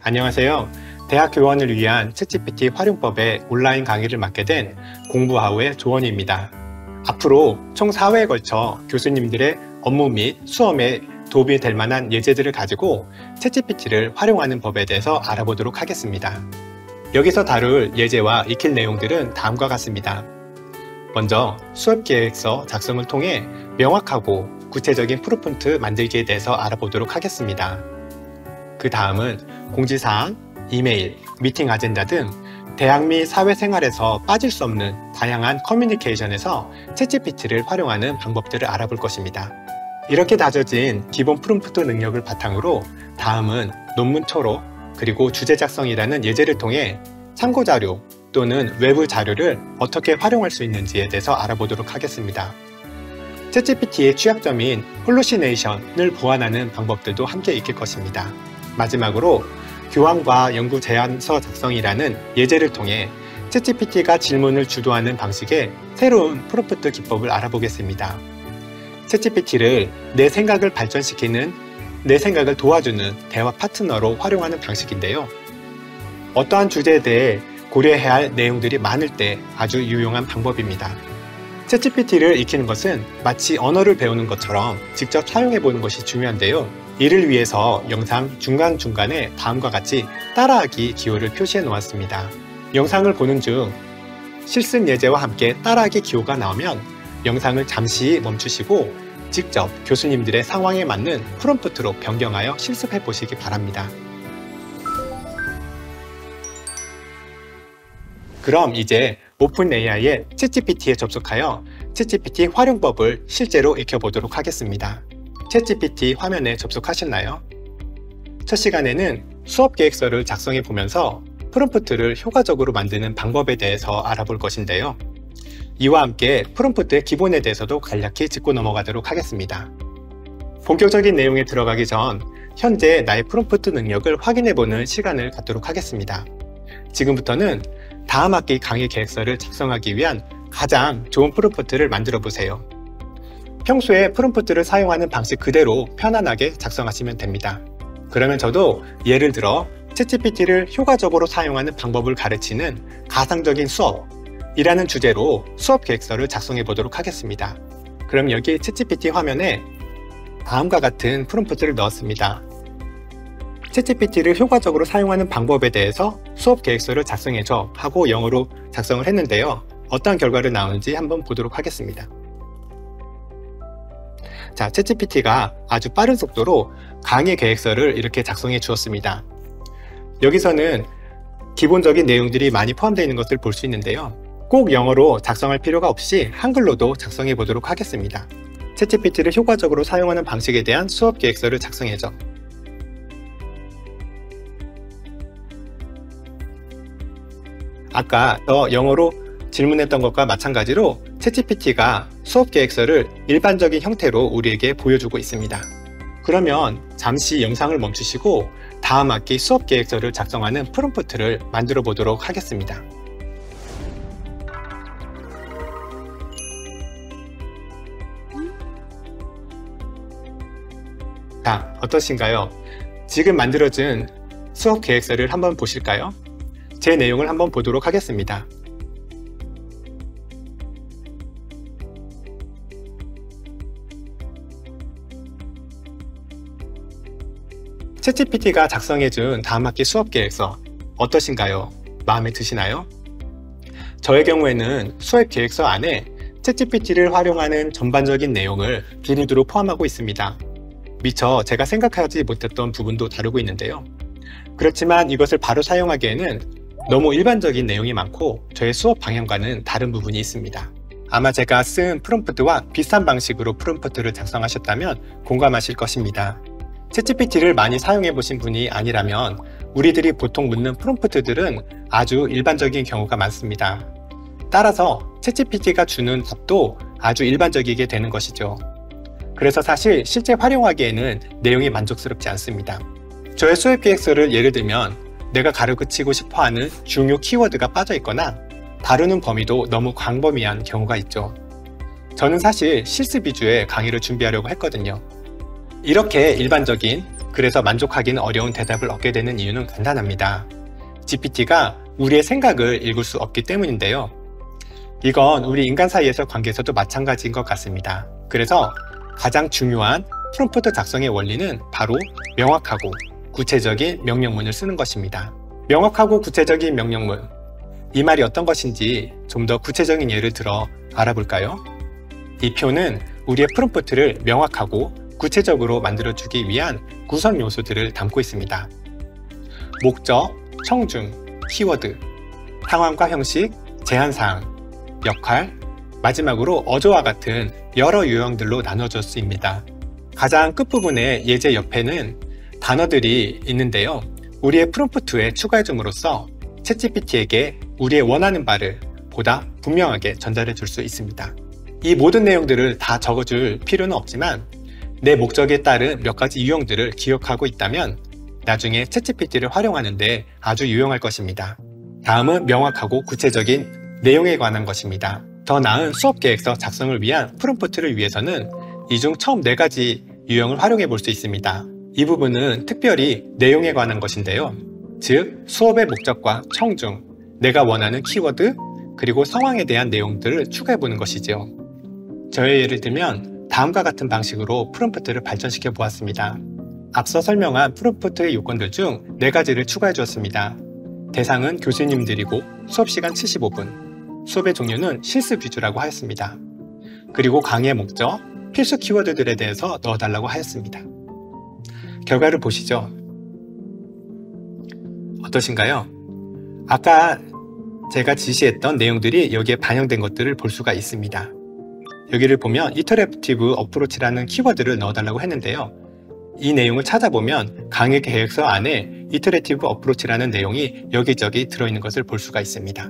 안녕하세요. 대학 교원을 위한 챗GPT 활용법의 온라인 강의를 맡게 된 공부하우의 조원희입니다. 앞으로 총 4회에 걸쳐 교수님들의 업무 및 수험에 도움이 될 만한 예제들을 가지고 챗GPT를 활용하는 법에 대해서 알아보도록 하겠습니다. 여기서 다룰 예제와 익힐 내용들은 다음과 같습니다. 먼저 수업계획서 작성을 통해 명확하고 구체적인 프롬프트 만들기에 대해서 알아보도록 하겠습니다. 그 다음은 공지사항, 이메일, 미팅 아젠다 등 대학 및 사회생활에서 빠질 수 없는 다양한 커뮤니케이션에서 챗GPT를 활용하는 방법들을 알아볼 것입니다. 이렇게 다져진 기본 프롬프트 능력을 바탕으로 다음은 논문 초록, 그리고 주제 작성이라는 예제를 통해 참고자료 또는 외부 자료를 어떻게 활용할 수 있는지에 대해서 알아보도록 하겠습니다. 챗GPT의 취약점인 홀루시네이션을 보완하는 방법들도 함께 익힐 것입니다. 마지막으로 교환과 연구 제안서 작성이라는 예제를 통해 챗GPT가 질문을 주도하는 방식의 새로운 프롬프트 기법을 알아보겠습니다. 챗GPT를 내 생각을 발전시키는, 내 생각을 도와주는 대화 파트너로 활용하는 방식인데요. 어떠한 주제에 대해 고려해야 할 내용들이 많을 때 아주 유용한 방법입니다. 챗GPT를 익히는 것은 마치 언어를 배우는 것처럼 직접 사용해보는 것이 중요한데요. 이를 위해서 영상 중간중간에 다음과 같이 따라하기 기호를 표시해 놓았습니다. 영상을 보는 중 실습 예제와 함께 따라하기 기호가 나오면 영상을 잠시 멈추시고 직접 교수님들의 상황에 맞는 프롬프트로 변경하여 실습해 보시기 바랍니다. 그럼 이제 오픈AI의 챗GPT에 접속하여 챗GPT 활용법을 실제로 익혀보도록 하겠습니다. 챗GPT 화면에 접속하셨나요? 첫 시간에는 수업 계획서를 작성해 보면서 프롬프트를 효과적으로 만드는 방법에 대해서 알아볼 것인데요. 이와 함께 프롬프트의 기본에 대해서도 간략히 짚고 넘어가도록 하겠습니다. 본격적인 내용에 들어가기 전 현재 나의 프롬프트 능력을 확인해 보는 시간을 갖도록 하겠습니다. 지금부터는 다음 학기 강의 계획서를 작성하기 위한 가장 좋은 프롬프트를 만들어 보세요. 평소에 프롬프트를 사용하는 방식 그대로 편안하게 작성하시면 됩니다. 그러면 저도 예를 들어 챗GPT를 효과적으로 사용하는 방법을 가르치는 가상적인 수업이라는 주제로 수업 계획서를 작성해 보도록 하겠습니다. 그럼 여기 챗GPT 화면에 다음과 같은 프롬프트를 넣었습니다. 챗GPT를 효과적으로 사용하는 방법에 대해서 수업 계획서를 작성해줘 하고 영어로 작성을 했는데요. 어떤 결과를 나오는지 한번 보도록 하겠습니다. 자, 챗GPT가 아주 빠른 속도로 강의 계획서를 이렇게 작성해 주었습니다. 여기서는 기본적인 내용들이 많이 포함되어 있는 것을 볼 수 있는데요. 꼭 영어로 작성할 필요가 없이 한글로도 작성해 보도록 하겠습니다. 챗GPT를 효과적으로 사용하는 방식에 대한 수업 계획서를 작성해줘. 아까 영어로 질문했던 것과 마찬가지로 챗GPT가 수업 계획서를 일반적인 형태로 우리에게 보여주고 있습니다. 그러면 잠시 영상을 멈추시고 다음 학기 수업 계획서를 작성하는 프롬프트를 만들어 보도록 하겠습니다. 자, 어떠신가요? 지금 만들어진 수업 계획서를 한번 보실까요? 제 내용을 한번 보도록 하겠습니다. 챗GPT가 작성해준 다음 학기 수업 계획서 어떠신가요? 마음에 드시나요? 저의 경우에는 수업 계획서 안에 챗GPT를 활용하는 전반적인 내용을 두루두루 포함하고 있습니다. 미처 제가 생각하지 못했던 부분도 다루고 있는데요. 그렇지만 이것을 바로 사용하기에는 너무 일반적인 내용이 많고 저의 수업 방향과는 다른 부분이 있습니다. 아마 제가 쓴 프롬프트와 비슷한 방식으로 프롬프트를 작성하셨다면 공감하실 것입니다. 챗GPT를 많이 사용해 보신 분이 아니라면 우리들이 보통 묻는 프롬프트들은 아주 일반적인 경우가 많습니다. 따라서 챗GPT가 주는 답도 아주 일반적이게 되는 것이죠. 그래서 사실 실제 활용하기에는 내용이 만족스럽지 않습니다. 저의 수업 계획서를 예를 들면 내가 가르치고 싶어하는 중요 키워드가 빠져 있거나 다루는 범위도 너무 광범위한 경우가 있죠. 저는 사실 실습 위주의 강의를 준비하려고 했거든요. 이렇게 일반적인 그래서 만족하기는 어려운 대답을 얻게 되는 이유는 간단합니다. GPT가 우리의 생각을 읽을 수 없기 때문인데요. 이건 우리 인간 사이에서 관계에서도 마찬가지인 것 같습니다. 그래서 가장 중요한 프롬프트 작성의 원리는 바로 명확하고 구체적인 명령문을 쓰는 것입니다. 명확하고 구체적인 명령문. 이 말이 어떤 것인지 좀 더 구체적인 예를 들어 알아볼까요? 이 표는 우리의 프롬프트를 명확하고 구체적으로 만들어주기 위한 구성 요소들을 담고 있습니다. 목적, 청중, 키워드, 상황과 형식, 제한사항, 역할, 마지막으로 어조와 같은 여러 유형들로 나눠졌습니다. 가장 끝부분의 예제 옆에는 단어들이 있는데요. 우리의 프롬프트에 추가해줌으로써 챗GPT에게 우리의 원하는 바를 보다 분명하게 전달해 줄 수 있습니다. 이 모든 내용들을 다 적어줄 필요는 없지만 내 목적에 따른 몇 가지 유형들을 기억하고 있다면 나중에 챗GPT를 활용하는 데 아주 유용할 것입니다. 다음은 명확하고 구체적인 내용에 관한 것입니다. 더 나은 수업 계획서 작성을 위한 프롬프트를 위해서는 이 중 처음 4가지 유형을 활용해 볼 수 있습니다. 이 부분은 특별히 내용에 관한 것인데요. 즉, 수업의 목적과 청중, 내가 원하는 키워드, 그리고 상황에 대한 내용들을 추가해 보는 것이죠. 저의 예를 들면 다음과 같은 방식으로 프롬프트를 발전시켜 보았습니다. 앞서 설명한 프롬프트의 요건들 중 4가지를 추가해 주었습니다. 대상은 교수님들이고 수업시간 75분, 수업의 종류는 실습 위주라고 하였습니다. 그리고 강의의 목적, 필수 키워드들에 대해서 넣어달라고 하였습니다. 결과를 보시죠. 어떠신가요? 아까 제가 지시했던 내용들이 여기에 반영된 것들을 볼 수가 있습니다. 여기를 보면 이터레이티브 어프로치라는 키워드를 넣어달라고 했는데요. 이 내용을 찾아보면 강의 계획서 안에 이터레이티브 어프로치라는 내용이 여기저기 들어있는 것을 볼 수가 있습니다.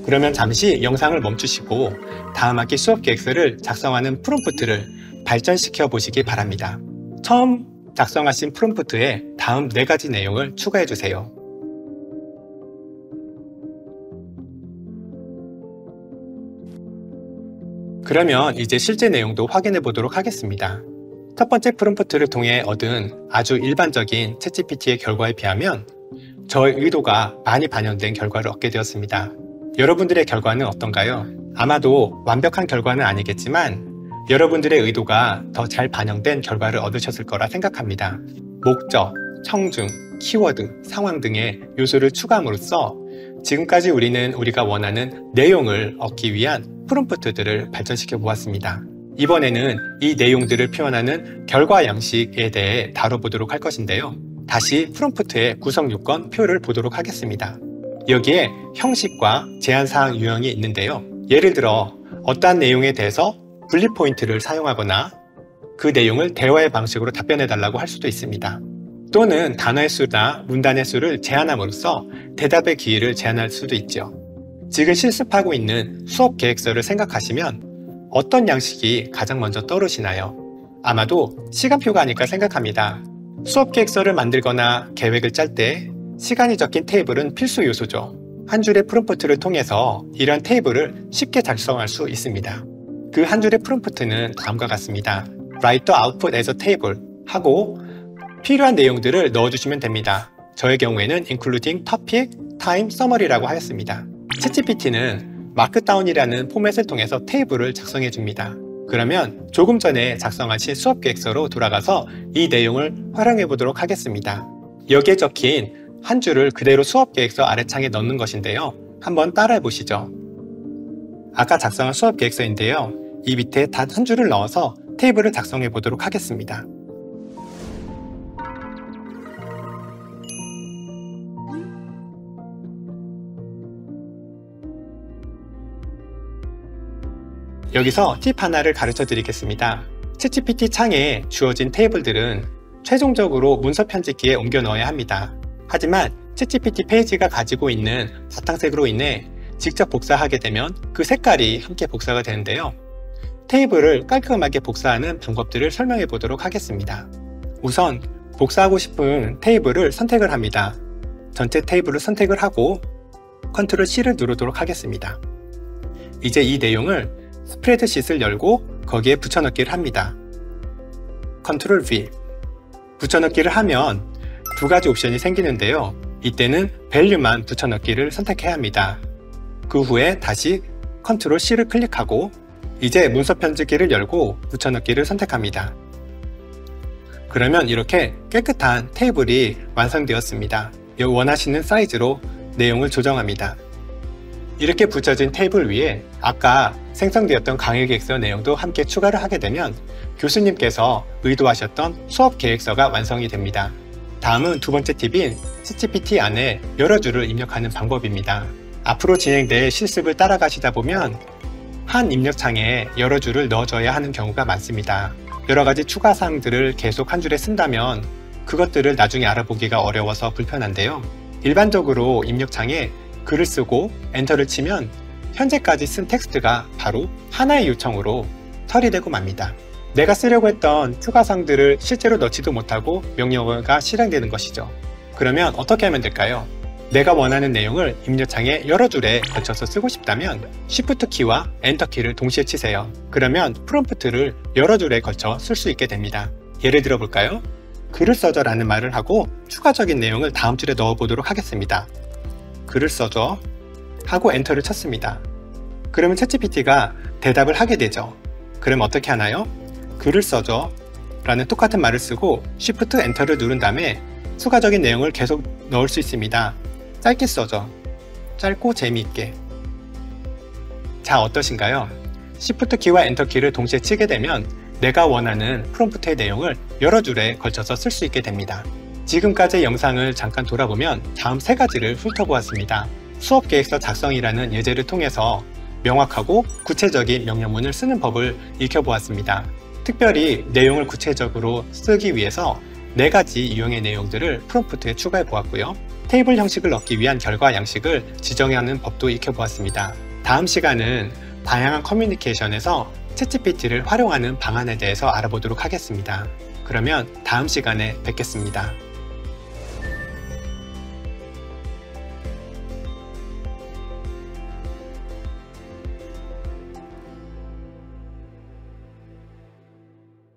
그러면 잠시 영상을 멈추시고 다음 학기 수업 계획서를 작성하는 프롬프트를 발전시켜 보시기 바랍니다. 처음 작성하신 프롬프트에 다음 4가지 내용을 추가해 주세요. 그러면 이제 실제 내용도 확인해 보도록 하겠습니다. 첫 번째 프롬프트를 통해 얻은 아주 일반적인 챗GPT의 결과에 비하면 저의 의도가 많이 반영된 결과를 얻게 되었습니다. 여러분들의 결과는 어떤가요? 아마도 완벽한 결과는 아니겠지만 여러분들의 의도가 더 잘 반영된 결과를 얻으셨을 거라 생각합니다. 목적, 청중, 키워드, 상황 등의 요소를 추가함으로써 지금까지 우리는 우리가 원하는 내용을 얻기 위한 프롬프트들을 발전시켜 보았습니다. 이번에는 이 내용들을 표현하는 결과 양식에 대해 다뤄보도록 할 것인데요. 다시 프롬프트의 구성 요건 표를 보도록 하겠습니다. 여기에 형식과 제한사항 유형이 있는데요. 예를 들어 어떠한 내용에 대해서 분리 포인트를 사용하거나 그 내용을 대화의 방식으로 답변해달라고 할 수도 있습니다. 또는 단어의 수나 문단의 수를 제한함으로써 대답의 기회를 제한할 수도 있죠. 지금 실습하고 있는 수업 계획서를 생각하시면 어떤 양식이 가장 먼저 떠오르시나요? 아마도 시간표가 아닐까 생각합니다. 수업 계획서를 만들거나 계획을 짤 때 시간이 적힌 테이블은 필수 요소죠. 한 줄의 프롬프트를 통해서 이런 테이블을 쉽게 작성할 수 있습니다. 그 한 줄의 프롬프트는 다음과 같습니다. Write the output as a table 하고 필요한 내용들을 넣어주시면 됩니다. 저의 경우에는 including topic, time, summary라고 하였습니다. 챗GPT는 마크다운이라는 포맷을 통해서 테이블을 작성해 줍니다. 그러면 조금 전에 작성하신 수업 계획서로 돌아가서 이 내용을 활용해 보도록 하겠습니다. 여기에 적힌 한 줄을 그대로 수업 계획서 아래창에 넣는 것인데요. 한번 따라해 보시죠. 아까 작성한 수업 계획서인데요. 이 밑에 단 한 줄을 넣어서 테이블을 작성해 보도록 하겠습니다. 여기서 팁 하나를 가르쳐 드리겠습니다. 챗GPT 창에 주어진 테이블들은 최종적으로 문서 편집기에 옮겨 넣어야 합니다. 하지만 챗GPT 페이지가 가지고 있는 바탕색으로 인해 직접 복사하게 되면 그 색깔이 함께 복사가 되는데요. 테이블을 깔끔하게 복사하는 방법들을 설명해 보도록 하겠습니다. 우선 복사하고 싶은 테이블을 선택을 합니다. 전체 테이블을 선택을 하고 Ctrl C를 누르도록 하겠습니다. 이제 이 내용을 스프레드시트를 열고 거기에 붙여넣기를 합니다. Ctrl V 붙여넣기를 하면 두 가지 옵션이 생기는데요. 이때는 value만 붙여넣기를 선택해야 합니다. 그 후에 다시 Ctrl C를 클릭하고 이제 문서 편집기를 열고 붙여넣기를 선택합니다. 그러면 이렇게 깨끗한 테이블이 완성되었습니다. 원하시는 사이즈로 내용을 조정합니다. 이렇게 붙여진 테이블 위에 아까 생성되었던 강의 계획서 내용도 함께 추가를 하게 되면 교수님께서 의도하셨던 수업 계획서가 완성이 됩니다. 다음은 두 번째 팁인 챗GPT 안에 여러 줄을 입력하는 방법입니다. 앞으로 진행될 실습을 따라가시다 보면 한 입력창에 여러 줄을 넣어줘야 하는 경우가 많습니다. 여러 가지 추가 사항들을 계속 한 줄에 쓴다면 그것들을 나중에 알아보기가 어려워서 불편한데요. 일반적으로 입력창에 글을 쓰고 엔터를 치면 현재까지 쓴 텍스트가 바로 하나의 요청으로 처리되고 맙니다. 내가 쓰려고 했던 추가 사항들을 실제로 넣지도 못하고 명령어가 실행되는 것이죠. 그러면 어떻게 하면 될까요? 내가 원하는 내용을 입력창에 여러 줄에 걸쳐서 쓰고 싶다면 Shift 키와 Enter 키를 동시에 치세요. 그러면 프롬프트를 여러 줄에 걸쳐 쓸 수 있게 됩니다. 예를 들어 볼까요? 글을 써줘 라는 말을 하고 추가적인 내용을 다음 줄에 넣어 보도록 하겠습니다. 글을 써줘 하고 엔터를 쳤습니다. 그러면 챗GPT가 대답을 하게 되죠. 그럼 어떻게 하나요? 글을 써줘 라는 똑같은 말을 쓰고 Shift 엔터를 누른 다음에 추가적인 내용을 계속 넣을 수 있습니다. 짧게 써줘. 짧고 재미있게. 자, 어떠신가요? Shift 키와 엔터 키를 동시에 치게 되면 내가 원하는 프롬프트의 내용을 여러 줄에 걸쳐서 쓸 수 있게 됩니다. 지금까지 영상을 잠깐 돌아보면 다음 세 가지를 훑어보았습니다. 수업 계획서 작성이라는 예제를 통해서 명확하고 구체적인 명령문을 쓰는 법을 익혀보았습니다. 특별히 내용을 구체적으로 쓰기 위해서 4가지 유형의 내용들을 프롬프트에 추가해 보았고요. 테이블 형식을 넣기 위한 결과 양식을 지정하는 법도 익혀보았습니다. 다음 시간은 다양한 커뮤니케이션에서 챗GPT를 활용하는 방안에 대해서 알아보도록 하겠습니다. 그러면 다음 시간에 뵙겠습니다.